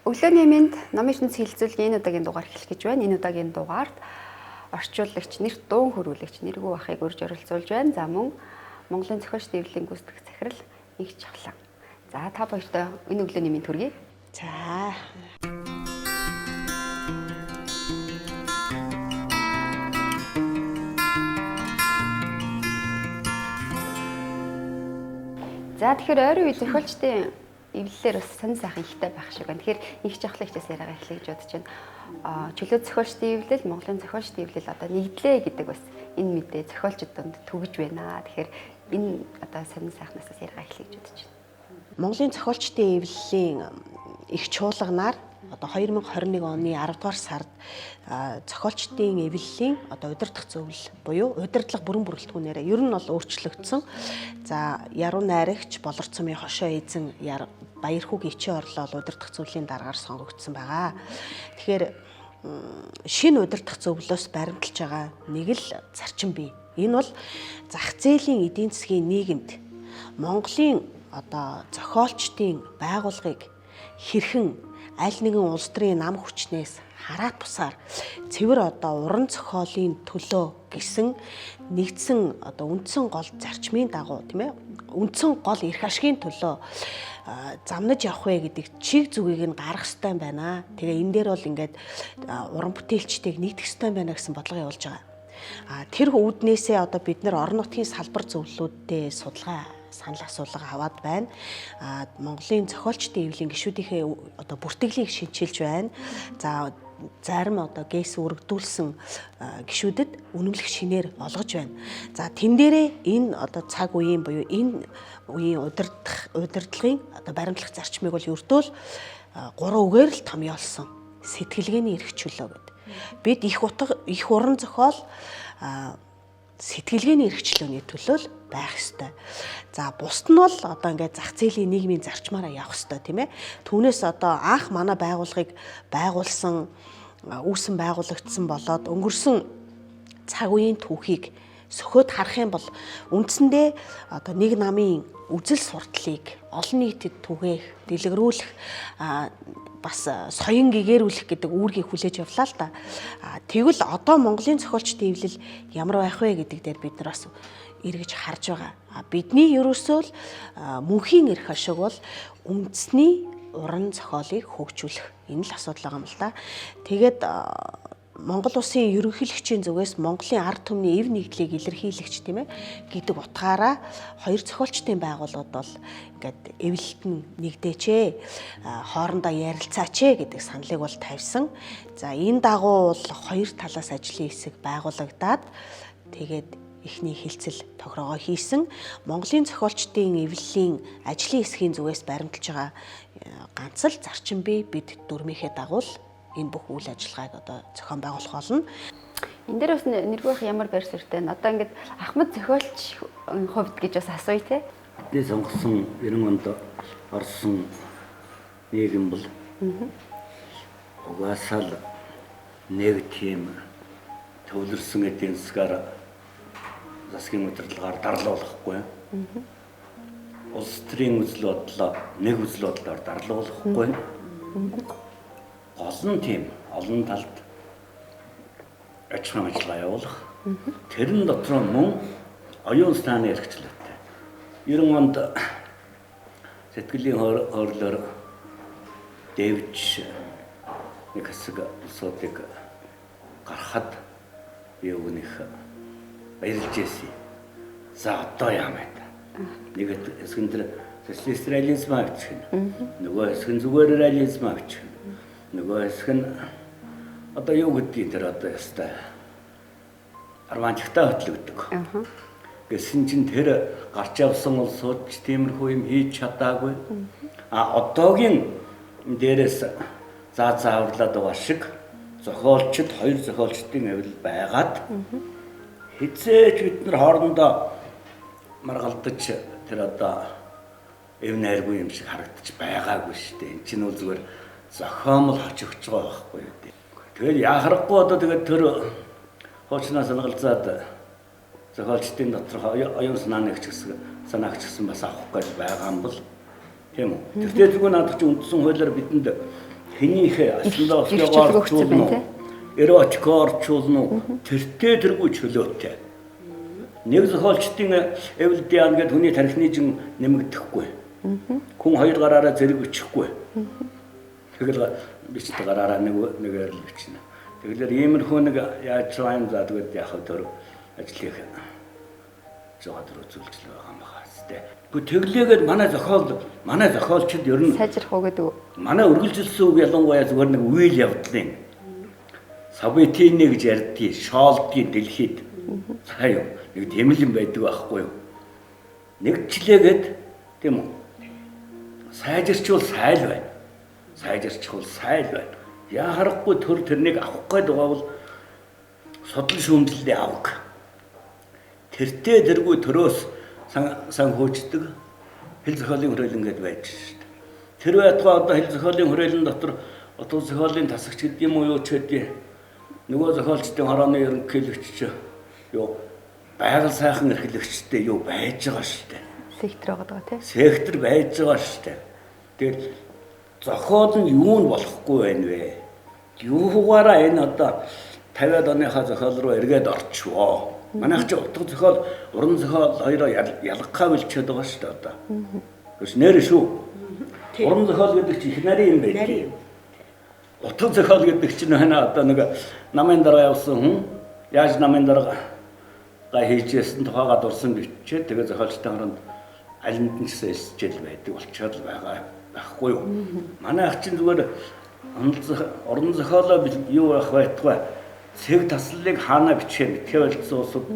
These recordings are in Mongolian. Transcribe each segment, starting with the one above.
Өглөөний мэнд номын шинж хэлэлцүүлгийн энэ удаагийн дугаар эхлэх гэж байна. Энэ удаагийн дугаард орчуулагч, нэрт дуун хөрвүүлэгч Нэргүү ахыг урьж оролцуулж байна. За мөн Монголын зохиолч дэвлэлийн гүйцэтгэх захирал Инх Чавлан. За та хоёртой энэ өглөөний мэнд хүргэе. За. За тэгэхээр ойрын үе зохиолчдын эвлэлээр бас сонир сайхан ихтэй байх шиг байна. Тэгэхээр Инх Чавлан ихээс яриагаа эхлэе гэж бодож байна. Чөлөө зохиолчдын эвлэл, Монголын зохиолчдын эвлэл одоо нэгдлээ гэдэг бас энэ мэдээ зохиолчдод донд төгөж байна. Тэгэхээр энэ одоо сонир сайхнаас яриагаа эхлэе гэж бодож байна. Монголын зохиолчдын эвлэлийн их чуулганаар одоо 2021 оны 10 дугаар сард зохиолчдын эвлэлийн одоо удирдах зөвлөл буюу удирдлага бүрэн бүрэлдэхүүнээр ер нь бол өөрчлөгдсөн. За яруу найрагч Болорцомын хошоо эзэн Баярхүүгийн Ичээ орлол удирдах зөвлөлийн дараагаар сонгогдсон байгаа. Тэгэхээр шинэ удирдах зөвлөлөөс баримталж байгаа нэг л зарчим бий. Энэ бол зах зээлийн эдийн засгийн нийгэмд Монголын одоо зохиолчдын байгууллагыг хэрхэн аль нэгэн улс төрийн нам хүчнээс хараат бусаар цэвэр одоо уран зохиолын төлөө гэсэн нэгдсэн одоо үндсэн гол зарчмын дагуу тийм ээ үндсэн гол эрх ашигын төлөө замнаж явах вэ гэдэг чиг зүгийг нь гаргах ёстой байна. Тэгээ энэ дээр бол ингээд уран бүтээлчдийг нийтгэх ёстой байна гэсэн бодлого явуулж байгаа. Тэр үүднээсээ одоо бид нэр орон нутгийн салбар зөвлөлүүдтэй судалгаа санал асуулга аваад байна. Монголын зохиолчдын эвлэлийн гишүүдийнхээ одоо бүртгэлийг шинчилж байна. За зарим одоо гээс өргөдүүлсэн гишүүдэд үнэмлэх шинээр олгож байна. За тэн дээрээ энэ одоо цаг үеийн буюу энэ үеийн удирдлагын одоо баримтлах зарчмыг бол ердөө л 3 үгээр л томьёолсон. Сэтгэлгээний эрх чөлөө гэдэг. Бид их уран зохиол сэтгэлгээний эрх чөлөөний төлөө л байх ёстой. За бусд нь бол одоо ингээд зах зээлийн нийгмийн зарчмаараа явах ёстой тийм ээ. Түүнээс одоо анх манай байгууллагыг байгуулсан үүсэн байгуулагдсан болоод өнгөрсөн цаг үеийн түүхийг сөхөөд харах юм бол үндсэндээ одоо нэг намын үзэл сурталыг олон нийтэд түгээх, дэлгэрүүлэх бас соён гэгэрүүлэх гэдэг үүргийг хүлээж явлаа л да. Тэгвэл одоо Монголын зохиолчдын эвлэл ямар байх вэ гэдэг дээр бид нар бас эргэж харж байгаа. Бидний ерөөсөө л мөнхийн эрх ашиг бол үндэсний уран зохиолыг хөгжүүлэх. Энэ л асуудал байгаа юм л да. Тэгээд Монгол улсын ерөнхийлөгчийн зүгээс Монголын ард түмний эв нэгдлийг илэрхийлэгч тийм ээ гэдэг утгаараа хоёр зохиолчдын байгууллагууд бол ингээд эвлэлт нь нэгдээч хоорондоо ярилцаач гэдэг саналыг бол тавьсан. За энэ дагуу бол хоёр талаас ажлын хэсэг байгуулагдаад тэгээд эхний хилцэл тохирогоо хийсэн. Монголын зохиолчдын эвлэлийн ажлын хэсгийн зүгээс баримталж байгаа ганц л зарчим бий. Бид дүрмийнхээ дагуу энэ бүх үйл ажиллагааг одоо зохион байгуулах болно. Энэ дээр бас Нэргүү ах ямар байр суурьтай вэ? Одоо ингээд Ахмад зохиолч хувьд гэж бас асууя те. Бидний сонгосон 90 онд орсон нийгэм бол угаасаа л нэг тийм төвлөрсөн эдийн засгаар засгийн удирдлагаар дарлуулахгүй. Улс төрийн үзэл бодлоо нэг үзэл бодлоор дарлуулахгүй. Гол нь тийм олон талд ажил ажиллагаа явуулах. Тэрэн дотор мөн оюун санааны эрхчлөлтэй. 90 онд сэтгэлийн хөөрлөөр дэвж нэг хэсэг улсуудыг гаргахад би өгнөх баярлж ирсэн. За одоо яамаа та. Нэг хэсгэн дээр социалист реализм авчих нь. Нөгөө хэсгэн зүгээр реализм авчих нь. Нөгөө хэсэг нь одоо юу гэдгийг тэр одоо ястай арванчтай хөтлөгдөг. Гэсэн чинь тэр гарч явсан улсууд ч тиймэрхүү юм хийж чадаагүй. Одоогийн дээрээс зааварлаад байгаа шиг зохиолчд хоёр зохиолчдын эвлэл байгаад хизээч бид нар хоорондоо маргалдаж тэр одоо эв найргүй юм шиг харагдаж байгаагүй шүү дээ. Энд чинь үл зүгээр зохиомл хоч өгч байгаа байхгүй юу. Тэгээд яхахгүй одоо тэгээд тэр хуучнаас алгалзаад зохиолчдын дотор оюун санааны санаагч гэсэн бас авах гэж байгаа юм бол тийм үү. Тэр дээр зүгээр надад чи үндсэн хуулиар бидэнд Хинийхээ асуулаа ирчүүлэг өгсөн байна те. эротик орчуулна уу? Тэртээ тэргүй чөлөөтэй. Нэг зохиолчдын эвлдиан гэдэг хүний тархины жин нэмэгдэхгүй. Хүн хоёр гараараа зэрэг бичихгүй. Тэгэл бичдэг гараараа нэгээр л бичнэ. Тэгэлэр иймэрхүү нэг яаж чаан задгаад яхав төр ажлыг зоод руу зөвлөж байгаа юм байна хэвчээ. Тэглээгээд манай зохиолчд ер нь сайжрах уу гэдэг үү? манай үргэлжилсэн үг ялангуяа зүгээр нэг үйл явдлын Советины гэж ярьдгийг шоолдгийн дэлхийд цаая нэг тэмэл юм байдаг байхгүй юу? Нэгчлээгээд тийм үү? Сайжирчвал сайл байна. Сайжирчвал сайл байна. Яа харахгүй төр тэрнийг авах гээд байгаа бол судлал шүүмжлэлээ авах. Тэртээ тэргүй төрөөс сан хөөждөг хэл зохиолын хүрээлэн гэдээ байж шүү дээ. Тэр байтугай одоо хэл зохиолын хүрээлэн дотор утга зохиолын тасагч гэдэг юм уу юу ч гэдэг нөгөө зохиолчдын хорооны ерөнхийлөгч юу байгаль сайхан эрхлэгчтэй юу байж байгаа шүү дээ. Сектор байгаа тийм. Сектор байж байгаа шүү дээ. Тэгэл зохиол нь юу нь болохгүй байна вэ? Юугаараа энэ одоо 50-аад оныхаа зохиол руу эргээд орчихвоо. Манайх ч утга зохиол, уран зохиол хоёроо ялгахаа билчээд байгаа шүү дээ одоо. Тэгээс нэр шүү. Уран зохиол гэдэг чинь их нарийн юм байх. Утга зохиол гэдэг чинь одоо нэг намын дараа явсан хүн яаж намын дараа хийжсэн тухайгаа дурсан бичээ тэгээ зохиолчтой хооронд алинд нь ч эсчээл байдаг болчиход байгаа байхгүй юу. Манайх чинь зүгээр уран зохиолоо юу байх байтугай цэг таслалыг хаана бичээ тэгвэл улсууд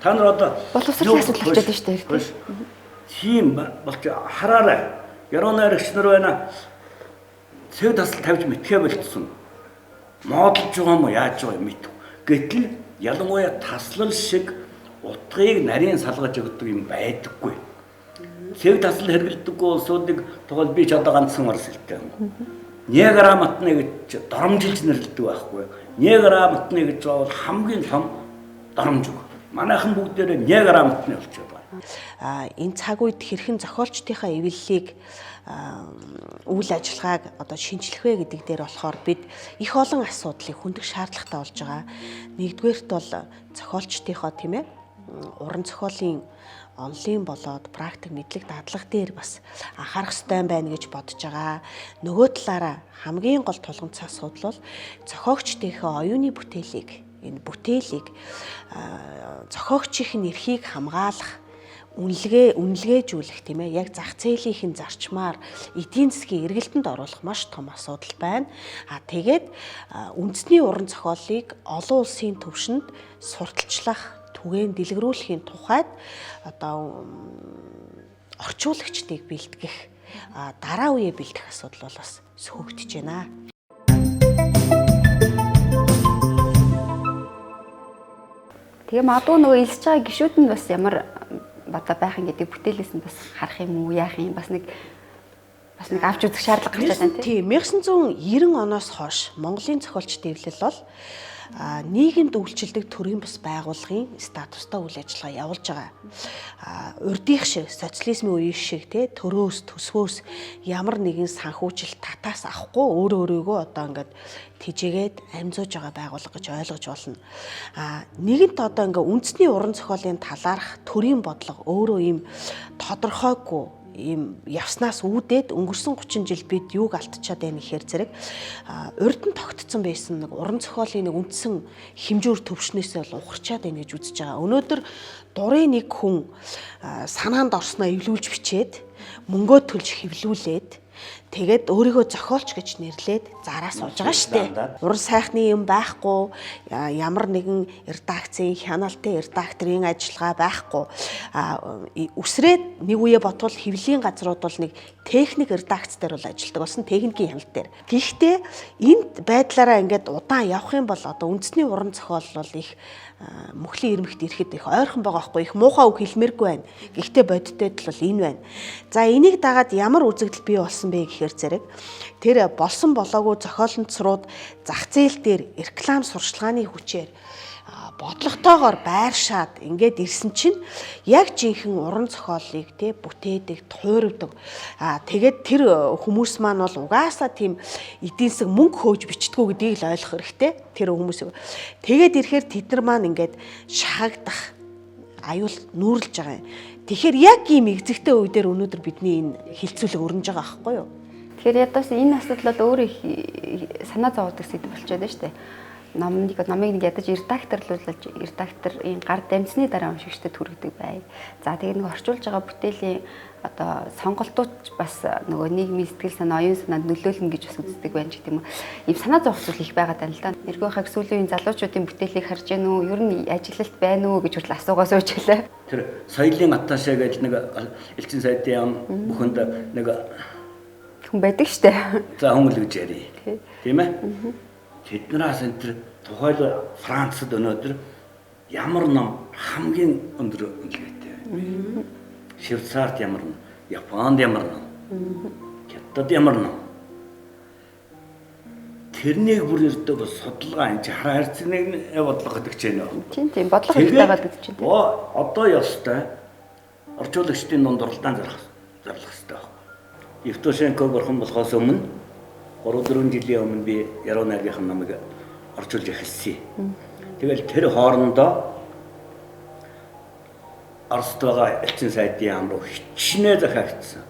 та нар одоо боловсролын асуудал хэлж байдаг шүү дээ. Тийм болж хараарай. Ярууны аригч нар байна. Цэг таслал тавьж мэтгэ болцсон. Модолж байгаа юм уу яаж байгаа юм мэдв. Гэтэл ялангуяа таслал шиг утгыг нарийн салгаж өгдөг юм байдаггүй. Цэг таслал хэрэглэдэггүй улсуудыг тухайн би ч одоо ганцхан орс хэлтэй юм. Неграмотны гэж доромжилж нэрлэдэг байхгүй. Неграмотны гэж бол хамгийн том доромж үг. Манайхан бүгдээрээ неграмотны болчиход байна. Энэ цаг үед хэрхэн зохиолчдынхаа эвлэлийг үйл ажиллагааг одоо шинжлэх вэ гэдэг дээр болохоор бид их олон асуудлыг хөндөх шаардлагатай болж байгаа. Нэгдүгээрт бол зохиолчдынхоо тийм ээ уран зохиолын онлын болоод практик мэдлэг дадлага дээр бас анхаарах ёстой байна гэж бодож байгаа. Нөгөө талаараа хамгийн гол тулгымцсан асуудал бол зохиогчдынхаа оюуны бүтээлийг энэ бүтээлийг зохиогчийн эрхийг хамгаалах үнэлгээжүүлэх тийм ээ яг зах зээлийн зарчмаар эдийн засгийн эргэлтэнд оруулах маш том асуудал байна. Тэгээд үндэсний уран зохиолыг олон улсын түвшинд сурталчлах түгээн дэлгэрүүлэхийн тухайд одоо орчуулагчдыг бэлтгэх дараа үеэ бэлтгэх асуудал бол бас сөхөгдөж байна. Тэгээ магадгүй нөгөө илсэж байгаа гишүүд нь бас ямар одоо байх юм гэдэг бүтээлээс нь бас харах юм уу яах юм бас нэг авч үзэх шаардлага гарч байна тийм. 1990 оноос хойш Монголын зохиолчдын эвлэл бол нийгэмд үйлчилдэг төрийн бас байгууллагын статустай үйл ажиллагаа явуулж байгаа. Урдийнх шиг социализмын үеийн шиг те төрөөс төсвөөс ямар нэгэн санхүүжилт татаас авахгүй өөрийгөө одоо ингээд тижээгээд амжуулж байгаа байгууллага гэж ойлгож болно. Нэгэнт одоо ингээд үндэсний уран зохиолын талаарх төрийн бодлого өөрөө ийм тодорхойгүй ийм явснаас үүдээд өнгөрсөн 30 жил бид юуг алдчихад байна гэхээр зэрэг урд нь тогтцсон байсан нэг уран зохиолын нэг үндсэн хэмжүүр төвшнөөсөө л ухарчаад байна гэж үзэж байгаа. Өнөөдөр дурын нэг хүн санаанд орсноо эвлүүлж бичээд мөнгөө төлж хэвлүүлээд тэгээд өөрийгөө зохиолч гэж нэрлээд зараа сууж байгаа шүү дээ. Уран сайхны юм байхгүй, ямар нэгэн редакцийн хяналтын редакторын ажиллагаа байхгүй. Үсрээд нэг үе ботвол хэвлэлийн газрууд бол нэг техник редакц дээр бол ажилладаг болсон техникийн хяналт дээр. Гэхдээ энд байдлаараа ингээд удаан явах юм бол одоо үндэсний уран зохиол бол их мөхлийн ирмэгт ирэхэд их ойрхон байгаа байхгүй, их муухай үг хэлмээргүй байна. Гэхдээ бодиттой бол энэ байна. За энийг дагаад ямар үзэгдэл бий болсон бэ гэхээр зэрэг тэр болсон болоогүй зохиолонцрууд зах зээл дээр реклам сурчлагын хүчээр бодлоготойгоор байршаад ингээд ирсэн чинь яг жинхэнэ уран зохиолыг те бүтээдэг, туйравдаг. Тэгээд тэр хүмүүс маань бол угаасаа тийм эдийн засаг мөнгө хөөж бичдэггүй гэдгийг л ойлгох хэрэгтэй. Тэр хүмүүсийг. Тэгээд ирэхээр тэд нар маань ингээд шахагдах аюул нүүрлж байгаа юм. Тэгэхээр яг ийм экзэгтэй үе дээр өнөөдөр бидний энэ хилцүүлэг өрнөж байгаа аахгүй юу? Тэгэхээр ядаас энэ асуудал бол өөрөө их санаа зовоодог сэдв болчиход байна шүү дээ. Номыг нэг ядаж редакторлуулж редакторын гар дамжсны дараа уншигчдад хүргэдэг бай. За тэгээд нэг орчуулж байгаа бүтээлийн одоо сонголтууд бас нөгөө нийгмийн сэтгэл санаа, оюун санаанд нөлөөлнө гэж бас үздэг байна ч гэдэг юм. Ийм санаа зовох зүйл их байгаа даа л да. Эргөө хаг сүүлийн үеийн залуучуудын бүтээлийг харж гэнэ үү? Ер нь ажилалт байна уу гэж хүртэл асуугаа сууж хэлээ. Тэр соёлын атташаа гэж нэг элчин сайдын бүхэнд нэг хүн байдаг штэ. За хүн л гэж яри. Тийм ээ? Тэднээс энэ тэр тухайл Францад өнөөдөр ямар ном хамгийн өндөр үнэлгээтэй вэ? Швейцарт ямар ном, Японд ямар ном, Хятад ямар ном. Тэрнийг бүр ердөө бас судалгаа энэ хараа харьцныг бодлого гэдэг ч юм уу. Тийм бодлого хэрэгтэй байгаа гэдэг чинь. Одоо ёстой орчуулагчдын дунд уралдаан зарлах хэрэгтэй байна. Евтушенко бурхан болохоос өмнө 3-4 жилийн өмнө би Яруу найргийнхын номыг орчуулж эхэлсэн. Тэгэл тэр хоорондоо Оросд байгаа элчин сайдын ам руу хичнээн захиагдсан.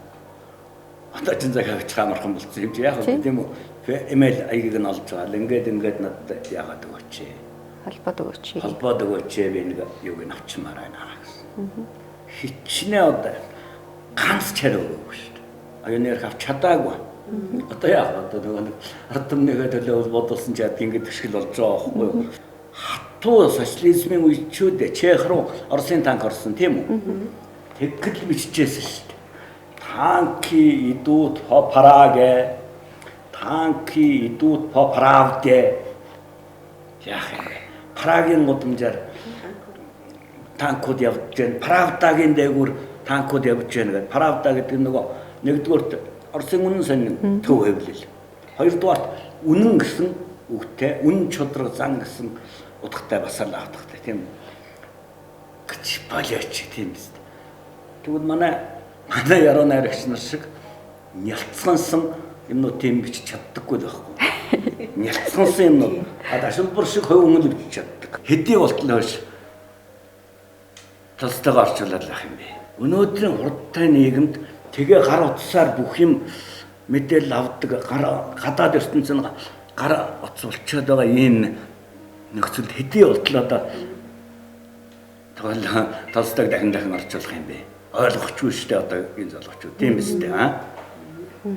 Одоо ч захиагч хамархан болсон юм чи яг тийм үү? Эмэйл аягийг нь олж байгаа. Ингээд надад яагаад өгөөч. Холбоод өгөөч би нэг юуг нь авчмаар байна гэсэн. Хичнээн одоо ганц чараа өгөөгүй шүү дээ. Аюунаар авч чадаагүй. Одоо яах вэ? Одоо нэг ард түмнийхээ төлөө бодулсан ч яд ингэж төшгөл болж байгаа байхгүй юу? Хатуу социализмын үеичүүд Чех руу Оросын танк орсон тийм үү? Тэгэхэд л биччихсэн шүү дээ. Танки идут по Праге. Танки идут по правде. Яах юм бэ? Прагийн гудамжаар танкууд явж байна. Правдагийн дээгүүр танкууд явж байна гэдэг. Правда гэдэг нь нөгөө нэгдүгээрт Оросын үнэн сонин төв хэвлэл. Хоёрдугаар үнэн гэсэн үгтэй, үнэн чудраг зан гэсэн утгатай бас л автахтай тийм үү? Гэж болооч тийм биз дээ. Тэгвэл манай Яруу найрагч нар шиг нялцгансан юмнууд тийм бичиж чаддаггүй байхгүй. Нялцгансан юмнууд Ашилбар шиг хувь өнгөл бичиж чаддаг. Хэдий болтол хойш тастайгаар орчуулаад байх юм бэ. Өнөөдрийн хурдтай нийгэмд тэгээ гар утсаар бүх юм мэдээлэл авдаг гадаад ертөнцийн гар утас болчиход байгаа энэ нөхцөлд хэдий болтол одоо тоглоо Толстойг дахин орчуулах юм бэ? Ойлгохгүй шүү дээ одоо энэ залуучууд тийм биз дээ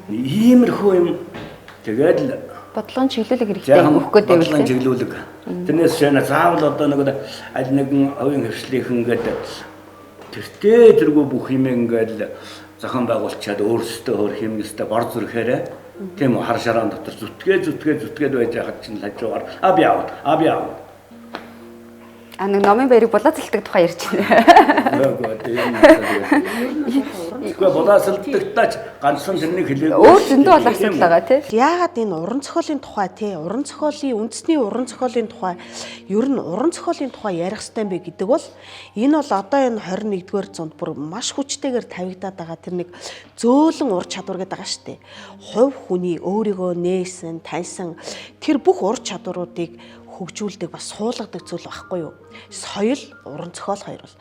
иймэрхүү юм тэгээд л бодлогын чиглүүлэг хэрэгтэй өгөх гэдэг юм. Бодлогын чиглүүлэг. Тэрнээс шана заавал одоо нэг аль нэгэн оюун хвшлийнхэн гэдэг тэртээ тэргүй бүх юм ингээд зохион байгуулчаад өөрсдөө хөр хэмнэстэй бор зүрхээр тийм үү хар шараан дотор зүтгээд байж хаад чинь хажуугаар би аав. Нэг номын баярыг булаацалдаг тухай ярьж байна. Гэхдээ булаацалдагтаач ганцхан тэрнийг хэлээгүй. Өөр зөндөө бол асуудал байгаа тийм. Яагаад энэ уран зохиолын тухай тий уран зохиолын үндэсний уран зохиолын тухай ер нь уран зохиолын тухай ярих хэрэгтэй бэ гэдэг бол энэ бол одоо энэ 21-р зуунд бүр маш хүчтэйгээр тавигдаад байгаа тэр нэг зөөлөн ур чадвар гэдэг байгаа шүү дээ. Хувь хүний өөрийгөө нээсэн, таньсан тэр бүх ур чадваруудыг хөгжүүлдэг бас суулгадаг зүйл байхгүй юу? Соёл, уран зохиол хоёр бол.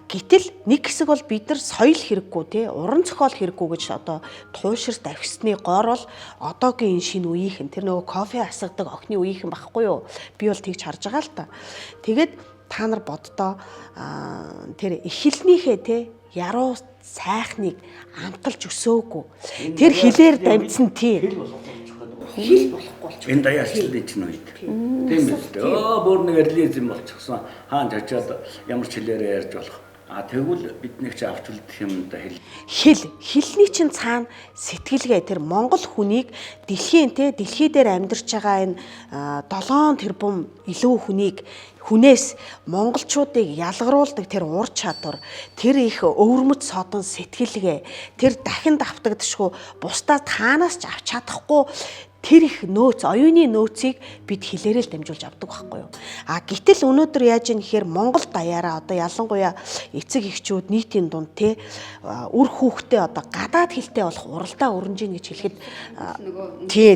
Гэтэл нэг хэсэг бол бид нар соёл хэрэггүй тий уран зохиол хэрэггүй гэж одоо тууширс давхисны гоор бол одоогийн энэ шинэ үеийнхэн тэр нөгөө кофе асгадаг охины үеийнхэн байхгүй юу? Би бол тэгж харж байгаа л та. Тэгээд та нар боддоо тэр эхлэлнийхээ тий яруу сайхныг амталж өсөөгүй. Тэр хилээр дамжсан тий хэл болохгүй болчих. Энэ даяарчлалын чинь үед. Тийм биз дээ. Бүр нэг реализм болчихсон. Хаан чачаад ямар ч хэлээрээ ярьж болох. Тэгвэл биднийг ч авч үлдэх юм да хэлний чинь цаана сэтгэлгээ тэр Монгол хүнийг дэлхий дээр амьдарч байгаа энэ 7 тэрбум илүү хүнээс монголчуудыг ялгаруулдаг тэр ур чадвар, тэр их өвөрмөц содон сэтгэлгээ, тэр дахин давтагдшгүй бусдаас таанаас ч авч чадахгүй тэр их нөөц, оюуны нөөцийг бид хэлээрэл дамжуулж авдаг байхгүй юу. Гэтэл өнөөдөр яаж юм гэхээр Монгол даяараа одоо ялангуяа эцэг эхчүүд нийтийн дунд те үр хүүхдээ одоо гадаад хэлтэй болох уралдаа өрнж ийн гэж хэлэхэд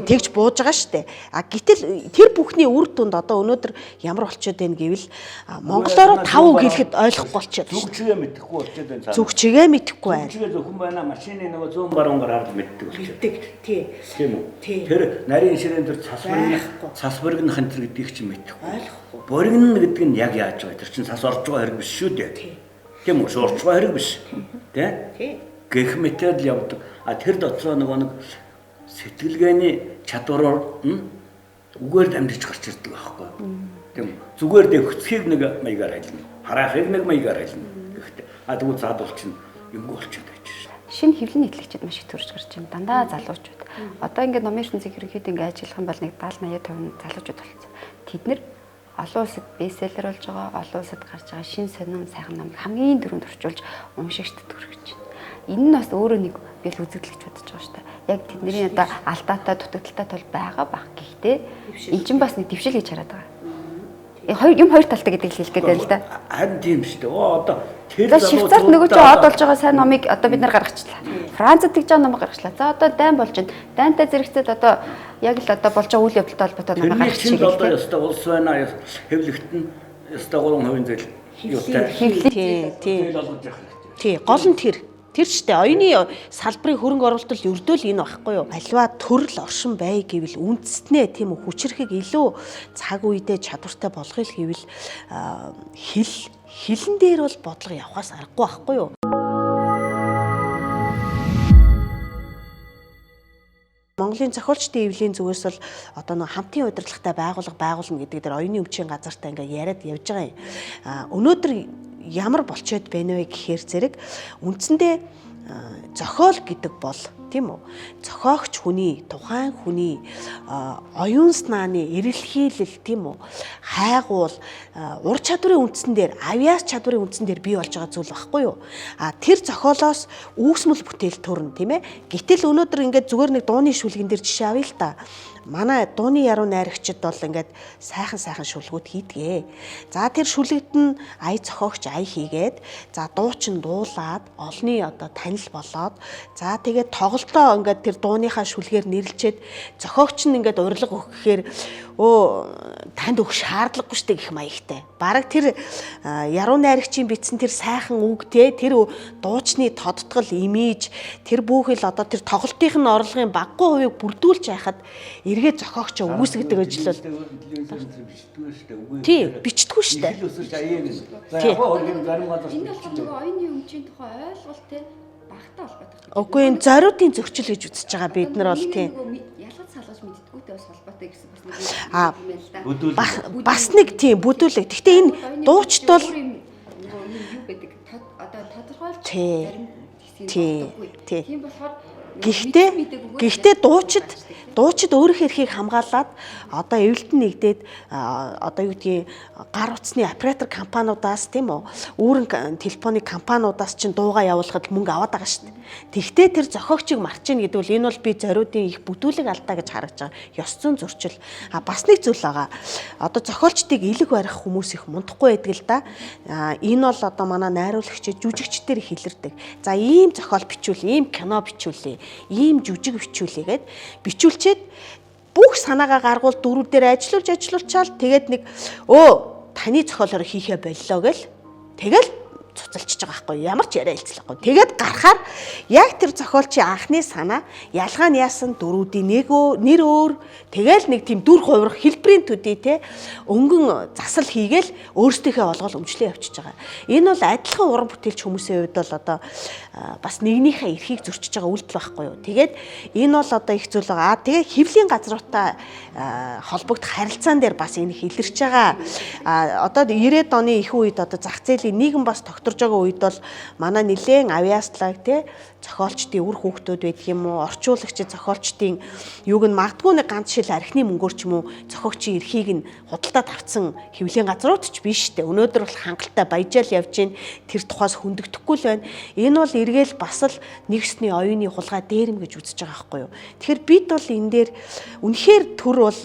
тэгж бууж байгаа шүү дээ. Гэтэл тэр бүхний үр дүнд одоо өнөөдөр ямар болчиход байна гэвэл монголоор 5 үг хэлэхэд ойлгохгүй болчиход байна. Зүгчгээ мэдэхгүй болчиход байна. Зүгчгээ мэдэхгүй байна. Зүгчгээ зөвхөн байна машины нөгөө 100 баруунгаар харж мэддэг болчиход. Тийм үү? Тэр нарийн ширээн дээр цас боргины хантар гэдгийг чинь мэдэхгүй. Боргин гэдэг нь яг яаж байгаа? Тэр чинь цас орж байгаа хэрэг биш шүү дээ. Тийм үү? Орж байгаа хэрэг биш. Тэ? Гэх мэтэл явдаг. Тэр дотроо нөгөө нэг сэтгэлгээний чадвараар үгээр дамжиж гарч ирдэг байхгүй юу? Тийм зүгээр дэвхцхийг нэг маягаар айлна. Хараахыг нэг маягаар айлна. Гэхдээ тэгвэл заадуул чинь юм болчиход байж шээ. Шинэ хэвлэн нийтлэгчид маш их төрж гарч байна. Дандаа залуучууд. Одоо ингээд номын ертөнцийг ерөнхийдөө ингээд ажиллах юм бол нэг 70-80% залуучууд болсон. Тэд нэр олон улсад бестселлер болж байгаа, олон улсад гарч байгаа шинэ сонин сайхан номыг хамгийн дөрөнд орчуулж уншигчдад хүргэж байна. Энэ нь бас өөрөө нэг би л үзэгдэлж бодож байгаа шүү дээ. Яг тэдний одоо алдаатай, дутагдaltaй тул байгаа бах. Гэхдээ эн чинь бас нэг дэвшил хийж хараад байгаа. Хоёр талтай гэдэг л хэлгээд байл л да. Харин тийм шүү дээ. Одоо тэр Швейцарт нөгөө ч од болж байгаа сайн номыг одоо бид нар гаргачлаа. Францад тэгж байгаа номыг гаргачлаа. За одоо дайн болж байна. Дайнтай зэрэгцээд одоо яг л одоо болж байгаа үйл явдалтай холбоотой номыг гаргачих. Одоо ёстой улс байна. Хэвлэгт нь ёстой 3% зээл юутай. Тийм. Гол нь тэр ч дээ оюуны салбарын хөрөнгө оруулалт ердөө л энэ байхгүй юу? Аливаа төрөл оршин бай гэвэл үндэснээ тийм үү хүчрэхийг илүү цаг үедээ чадвартай болгоё гэвэл хилэн дээр бол бодлого явахаас аргагүй байхгүй юу? Монголын зохиолчдын эвлийн зүгээс бол одоо нэг хамтын удирдлагатай байгуулна гэдэг дээр оюуны өмчийн газартай ингээ яриад явж байгаа юм. Өнөөдөр ямар болчиход байна вэ гэхээр зэрэг үндсэндээ зохиол гэдэг бол тийм үү зохиогч хүний тухайн хүний оюун санааны эрэлхийлэл тийм үү хайгуул ур чадварын үндсэн дээр авиас чадварын үндсэн дээр бий болж байгаа зүйл байхгүй юу тэр зохиолоос үүсмэл бүтээл төрн тийм ээ гэтэл өнөөдөр ингээд зүгээр нэг дууны шүлгэн дээр жишээ авъя л та манай дууны яруу найрагчид бол ингээд сайхан шүлгүүд хийдгээ. За тэр шүлэгт нь ая зохиогч ая хийгээд за дуучин дуулаад олны одоо танил болоод за тэгээд тоглолтоо ингээд тэр дууныхаа шүлгээр нэрлчээд зохиогч нь ингээд урилга өгөх гэхээр танд өгөх шаардлагагүй штэ гэх маягтай. Бараг тэр яруу найрагчийн бичсэн тэр сайхан үг те тэр дуучны тодтгол имиж тэр бүхэл одоо тэр тоглолтын орлогын баггүй хувийг бүрдүүлж яхад эргээд зохиогч үүсгдэг ажил бол тий бичдэггүй шүү дээ. За яг хөргөн зарим газар энэ бол нөгөө оюуны өмчийн тухай ойлголт те багтаа холбоотой. Үгүй энэ зориудын зөрчил гэж үзэж байгаа бид нар бол тий ялгаж салгаж мэддэггүйтэй бас холбоотой гэсэн бас нэг бас нэг тийм бүдүүлэг. Гэхдээ энэ дуучт бол юу гэдэг одоо тодорхойлж тий тийм болохоор Гэхдээ дуучид өөрийнхөө эрхийг хамгаалаад одоо эвлэлтэн нэгдээд одоо юу гэдгийг гар утасны оператор компаниудаас тийм үү өөрийн телефоны компаниудаас чинь дуугаа явуулахад мөнгө аваад байгаа шүү дээ. Тэгвэл тэр зохиогчийг марч ийн гэдэг бол энэ бол би зориудын их бүтүүлэг алдаа гэж харагдаж байгаа. Ёс зүйн зөрчил. Бас нэг зүйл байгаа. Одоо зохиолчдыг илэг барих хүмүүс их мундахгүй байдаг л да. Энэ бол одоо манай найруулагч жүжигчдэр их илэрдэг. За ийм зохиол бичүүл, ийм кино бичүүлээ. Ийм жүжиг бичүүлээгээд бичүүлчихэд бүх санаагаа гаргуул дөрүүд дээр ажиллуулчаал тэгээд нэг таны зохиолоор хийхэ боллоо гэл тэгэл цуцалчиж байгаа байхгүй ямар ч яриа хэлцлэхгүй. Тэгээд гарахаар яг тэр зохиолчийн анхны санаа ялгаа нь яасан дөрүүдийн нэр өөр тэгэл нэг тийм дүр хувирах хэлбэрийн төдий те өнгөн засал хийгээл өөрсдийнхээ олгол өмчлөө явчихж байгаа. Энэ бол адилхан уран бүтээлч хүмүүсийн хувьд бол одоо бас нэгнийхээ эрхийг зөрчиж байгаа үйлдэл байхгүй юу. Тэгээд энэ бол одоо их зүйл байгаа. Тэгээд хэвлийн газруудаа холбогдох харилцаан дээр бас энэ илэрч байгаа. Одоо 90-ад оны их үед одоо зах зээлийн нийгэм бас тогтоох докторж байгаа үед бол манай нэлээд авиаслаг те зохиолчдын үр хүүхдүүд байдаг юм уу, орчуулагчид зохиолчдын юуг нь магадгүй нэг ганц шил архины мөнгөөр ч юм уу зохиогчийн эрхийг нь худалдаад авсан хэвлэлийн газрууд ч биш дээ. Өнөөдөр бол хангалттай баяжаал явж гин тэр тухаас хүндэгдэхгүй л байна. Энэ бол эргээл бас л нэгсний оюуны хулгай дээрэм гэж үзэж байгаа байхгүй юу. Тэгэхээр бид бол энэ дээр үнэхээр төр бол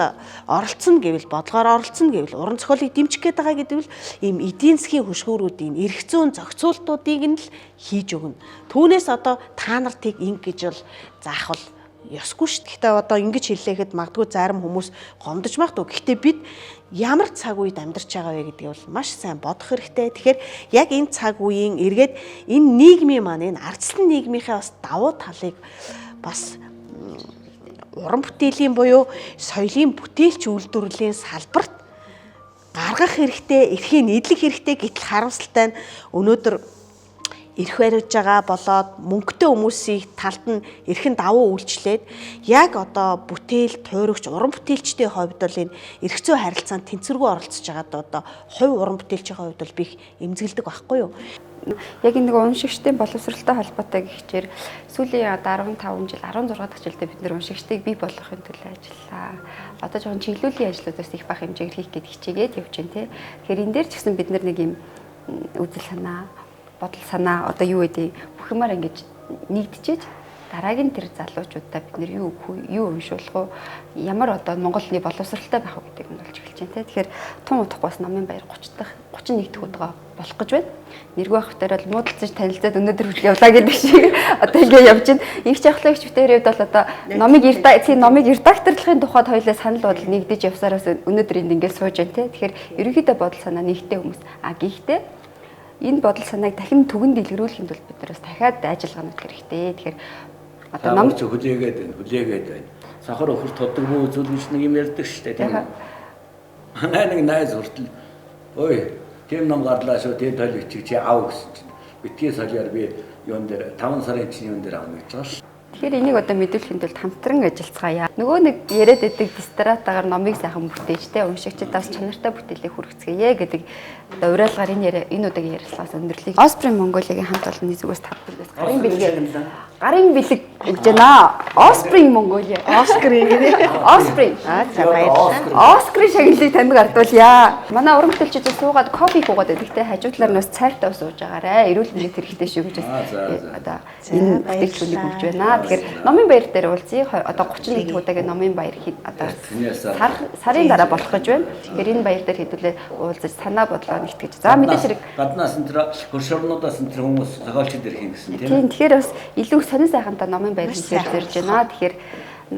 оролцсон гэвэл бодлогоор оролцсон гэвэл уран зохиолыг дэмжих гээд байгаа гэдэг нь ийм эдийн засгийн хөшгөөрүүдийн эрх зүйн зохицуултуудыг нь л хийж өгнө. Түүнээс одоо та нар тийг ингэж бол заах бол ёсгүй шүү дээ. Гэхдээ одоо ингэж хэллээхэд магадгүй зарим хүмүүс гомдож магадгүй. Гэхдээ бид ямар цаг үед амьдарч байгаа вэ гэдгийг бол маш сайн бодох хэрэгтэй. Тэгэхээр яг энэ цаг үеийн эргээд энэ нийгмийн маань энэ ардчлан нийгмийнхээ бас давуу талыг бас уран бүтээлийн буюу соёлын бүтээлч үйлдвэрлэлийн салбарт гаргах хэрэгтэй, эрхийн нийтлэх хэрэгтэй. Гэтэл харамсалтай нь өнөөдөр эрх барьж байгаа болоод мөнгөтэй хүмүүсийн талд нь эрхэн давуу үйлчлээд яг одоо бүтээл туурагч уран бүтээлчдийн хувьд бол энэ эрх зүй харилцаанд тэнцвэргүй оролцож байгаад одоо хувь уран бүтээлчийн хувьд бол би их эмзэглэдэг байхгүй юу. Яг энэ нэг уншигчдын боловсролтой холбоотой гихчээр сүүлийн одоо 15 жил 16 дахь жилдээ бид нэр уншигчдыг бий болгохын төлөө ажиллаа. Одоо жоохон чиглүүлгийн ажлуудаас их бах хэмжээгээр хийх гээд хичээгээд явж байна те. Тэгэхээр энэ дээр ч гэсэн бид нар нэг юм үзэл санаа, бодол санаа одоо юу гэдэг бүх юмар ингэж нэгдчихэж дараагийн тэр залуучуудаа бид нэр юу уншуулах уу, ямар одоо Монголны боловсралтай байх уу гэдэг нь болж эхэлж байна те. Тэгэхээр тун удахгүй бас Номын Баяр 30 дахь 31 дахь удаа болох гэж байна. Нэргүй ах бүтээр бол муудалцаж танилцаад өнөөдөр хүртэл явлаа гэдэг шиг одоо ингэ явж байна. Инх жахлагч бүтээрээ бол одоо номыг редакторлохын тухайд хоёулаа санал бодол нэгдэж явсараас өнөөдөр энд ингэ сууж байна те. Тэгэхээр ерөнхийдөө бодол санаа нэгтэй хүмүүс. Гэхдээ энэ бодол санааг дахин түгэнд дэлгэрүүлэхэд бол бид нараас дахиад ажиллагаанууд хэрэгтэй. Тэгэхээр одоо ном хүлээгээд байна. Сахар өхөр тодоргүй үзүүлэгч нэг юм ярьдаг шүү дээ тийм үү? Манай нэг найз хүртэл ой тийм ном гарлаа шүү тийм толигч чи аав гэсэн чинь битгий солиор би юун дээр 5 сарын чинь юун дээр авна гэж байгаа шүү. Тэгэхээр энийг одоо мэдүүлэхэд бол хамтран ажиллацгаая. Нөгөө нэг яриад байдаг дистратагаар номыг сайхан бүтээжтэй уншигчдаас чанартай бүтээлийг хүргэцгээе гэдэг одоо уриалгаар энэ удаагийн ярилцлагаас өндөрлөе. Osprey Mongolia-гийн хамт олонны зүгээс тавталбас гарын бэлэг гэж байна. Osprey Mongolia. Osprey. За баярлалаа. Osprey шагналыг танд гардуулъя. Манай уран бүтээлчид суугаад кофе уугаад байдаг. Гэхдээ хажуу талаар нь бас цайртай ус ууж байгаарэ. Эрүүл мэндэд хэрэгтэй шүү гэж одоо энэ бүтээгдэхүүнийг өгж байна. Тэгэхээр Номын Баяр дээр уулзъя. Одоо 31 дахь удаагийн Номын Баяр одоо сарын дараа болох гэж байна. Тэгэхээр энэ баяр дээр хэдүүлээ уулзаж санаа бодлоо нэгтгэж. За мэдээж хэрэг гаднаас энэ хөрш орнуудаас энэ хүмүүс зохиолчд ирэх юм гэсэн тийм. Тэгэхээр бас илүү сонир сайхантай Номын Баяр хийж байна. Тэгэхээр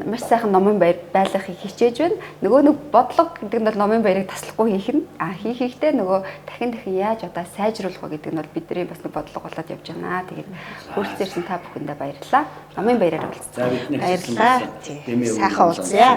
маш сайхан Номын Баяр байлгахыг хичээж байна. Нөгөө нэг бодлого гэдэг нь бол Номын Баярыг таслахгүй хийх нь. Хийхдээ нөгөө дахин яаж одоо сайжруулах вэ гэдэг нь бол бидний бас нэг бодлого болоод явж байна. Тэгээд хүрэлцээрсэн та бүхэндээ баярлалаа. Номын Баяраар уулзъя. За бидний баярлалаа. Сайхан уулзъя.